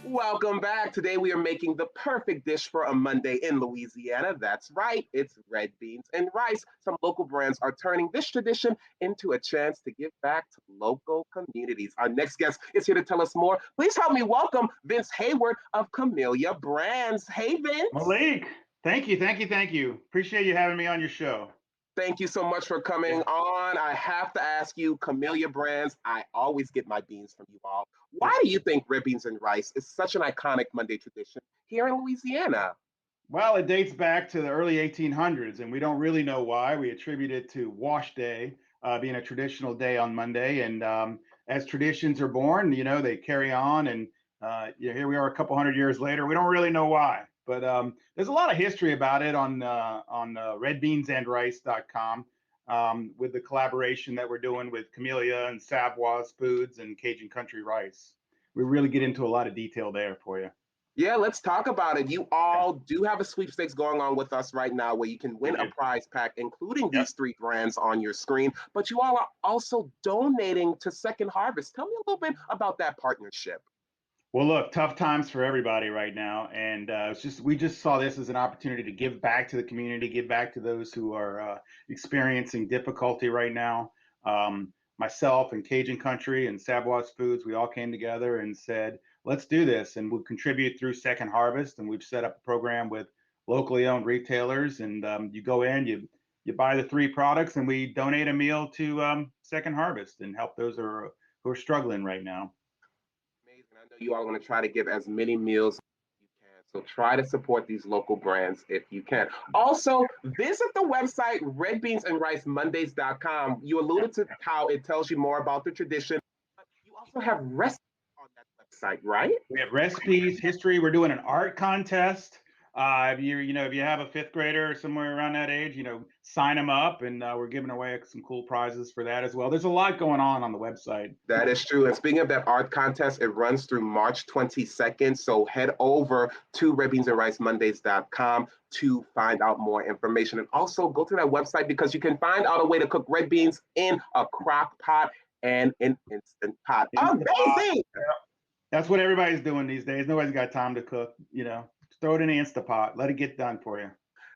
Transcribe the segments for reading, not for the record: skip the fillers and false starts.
Welcome back. Today we are making the perfect dish for a Monday in Louisiana. That's right, it's red beans and rice. Some local brands are turning this tradition into a chance to give back to local communities. Our next guest is here to tell us more. Please help me welcome Vince Hayward of Camellia Brands. Hey, Vince. Malik, thank you. Appreciate you having me on your show. Thank you so much for coming Yeah. on. I have to ask you, Camellia Brands, I always get my beans from you all. Yeah. Why do you think red beans and rice is such an iconic Monday tradition here in Louisiana? Well, it dates back to the early 1800s, and we don't really know why. We attribute it to Wash Day, being a traditional day on Monday. And as traditions are born, they carry on. And here we are a couple hundred years later. We don't really know why, but there's a lot of history about it on redbeansandrice.com with the collaboration that we're doing with Camellia and Savoie's Foods and Cajun Country Rice. We really get into a lot of detail there for you. Yeah, let's talk about it. You all do have a sweepstakes going on with us right now where you can We win a do. prize pack, including Yep. these three brands on your screen. But you all are also donating to Second Harvest. Tell me a little bit about that partnership. Well, look, tough times for everybody right now, and it's just we just saw this as an opportunity to give back to the community, give back to those who are experiencing difficulty right now. Myself and Cajun Country and Savoie's Foods, we all came together and said, let's do this, and we'll contribute through Second Harvest, and we've set up a program with locally owned retailers, and you go in, you buy the three products, and we donate a meal to Second Harvest and help those who are struggling right now. Amazing. I know you all want to try to give as many meals as you can. So try to support these local brands if you can. Also, visit the website redbeansandricemondays.com. You alluded to how it tells you more about the tradition, but you also have recipes on that website, right? We have recipes, history. We're doing an art contest. If you have a fifth grader or somewhere around that age, sign them up, and we're giving away some cool prizes for that as well. There's a lot going on the website. That is true. And speaking of that art contest, it runs through March 22nd. So head over to redbeansandricemondays.com to find out more information. And also go to that website because you can find out a way to cook red beans in a crock pot and an instant pot. Instapot. Amazing. That's what everybody's doing these days. Nobody's got time to cook. Throw it in the Instapot. Let it get done for you.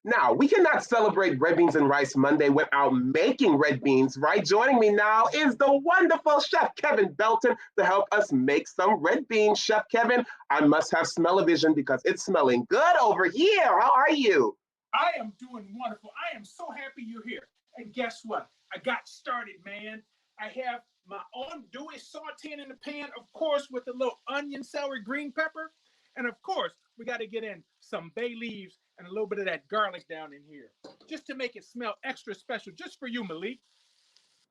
Now, we cannot celebrate Red Beans and Rice Monday without making red beans, right? Joining me now is the wonderful Chef Kevin Belton to help us make some red beans. Chef Kevin, I must have smell-o-vision because it's smelling good over here. How are you? I am doing wonderful. I am so happy you're here. And guess what? I got started, man. I have my own dewy sauteing in the pan, of course, with a little onion, celery, green pepper. And of course, we got to get in some bay leaves and a little bit of that garlic down in here, just to make it smell extra special, just for you, Malik.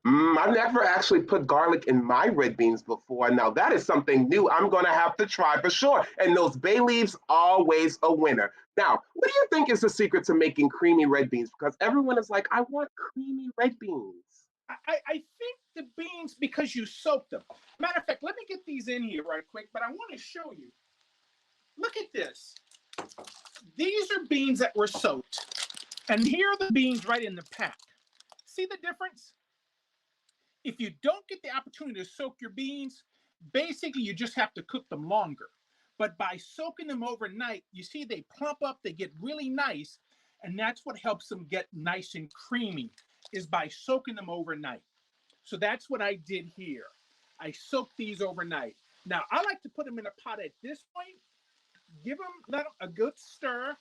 I've never actually put garlic in my red beans before. Now, that is something new I'm going to have to try for sure. And those bay leaves, always a winner. Now, what do you think is the secret to making creamy red beans? Because everyone is like, I want creamy red beans. I think the beans, because you soak them. Matter of fact, let me get these in here right quick, but I want to show you. Look at this. These are beans that were soaked. And here are the beans right in the pack. See the difference? If you don't get the opportunity to soak your beans, basically you just have to cook them longer. But by soaking them overnight, you see they plump up, they get really nice, and that's what helps them get nice and creamy, is by soaking them overnight. So that's what I did here. I soaked these overnight. Now, I like to put them in a pot at this point, let them a good stir,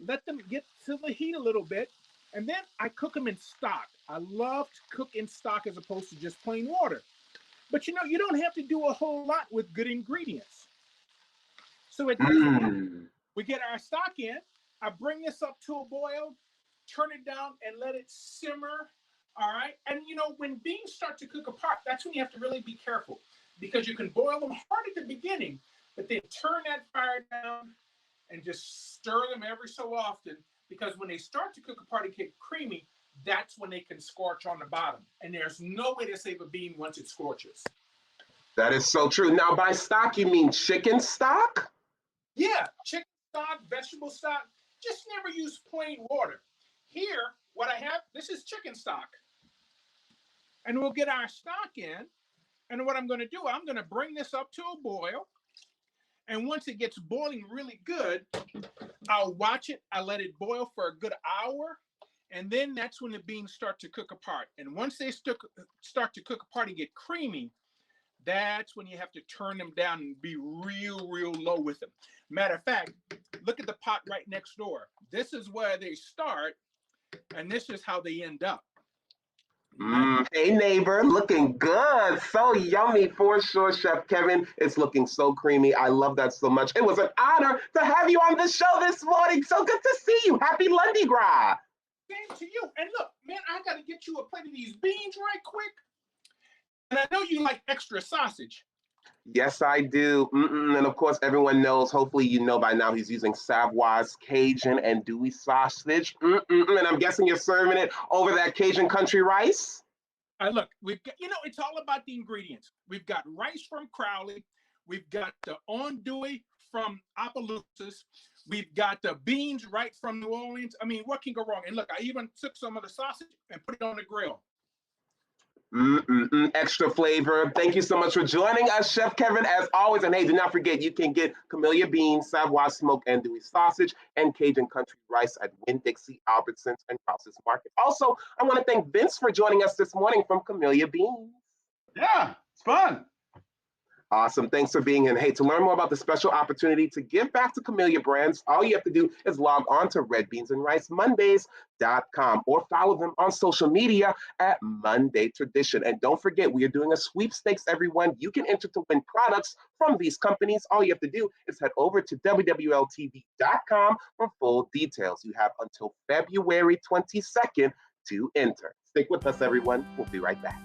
let them get to the heat a little bit, and then I cook them in stock. I love to cook in stock as opposed to just plain water. But you don't have to do a whole lot with good ingredients. So at this point, Mmm. we get our stock in. I bring this up to a boil, turn it down, and let it simmer. All right. And when beans start to cook apart, that's when you have to really be careful, because you can boil them hard at the beginning, but then turn that fire down and just stir them every so often, because when they start to cook apart and get creamy, that's when they can scorch on the bottom. And there's no way to save a bean once it scorches. That is so true. Now, by stock, you mean chicken stock? Yeah, chicken stock, vegetable stock, just never use plain water. Here, what I have, this is chicken stock. And we'll get our stock in. And what I'm going to do, I'm going to bring this up to a boil. And once it gets boiling really good, I'll watch it. I let it boil for a good hour. And then that's when the beans start to cook apart. And once they start to cook apart and get creamy, that's when you have to turn them down and be real, real low with them. Matter of fact, look at the pot right next door. This is where they start, and this is how they end up. Hey neighbor, looking good. So yummy for sure, Chef Kevin. It's looking so creamy. I love that so much. It was an honor to have you on the show this morning. So good to see you. Happy Lundi Gras. Same to you. And look, man, I got to get you a plate of these beans right quick. And I know you like extra sausage. Yes, I do. And of course, everyone knows, hopefully you know by now, he's using Savoy's Cajun and Dewey sausage. And I'm guessing you're serving it over that Cajun country rice? Look, we've got, it's all about the ingredients. We've got rice from Crowley. We've got the andouille from Opelousas. We've got the beans right from New Orleans. I mean, what can go wrong? And look, I even took some of the sausage and put it on the grill. Extra flavor. Thank you so much for joining us, Chef Kevin, as always. And hey, do not forget, you can get Camellia beans, Savoy smoked andouille sausage, and Cajun country rice at Winn-Dixie, Albertsons, and Rouse's Market. Also, I want to thank Vince for joining us this morning from Camellia Beans. Yeah, it's fun. Awesome. Thanks for being in. Hey, to learn more about the special opportunity to give back to Camellia Brands, all you have to do is log on to redbeansandricemondays.com or follow them on social media at Monday Tradition. And don't forget, we are doing a sweepstakes, everyone. You can enter to win products from these companies. All you have to do is head over to WWLTV.com for full details. You have until February 22nd to enter. Stick with us, everyone. We'll be right back.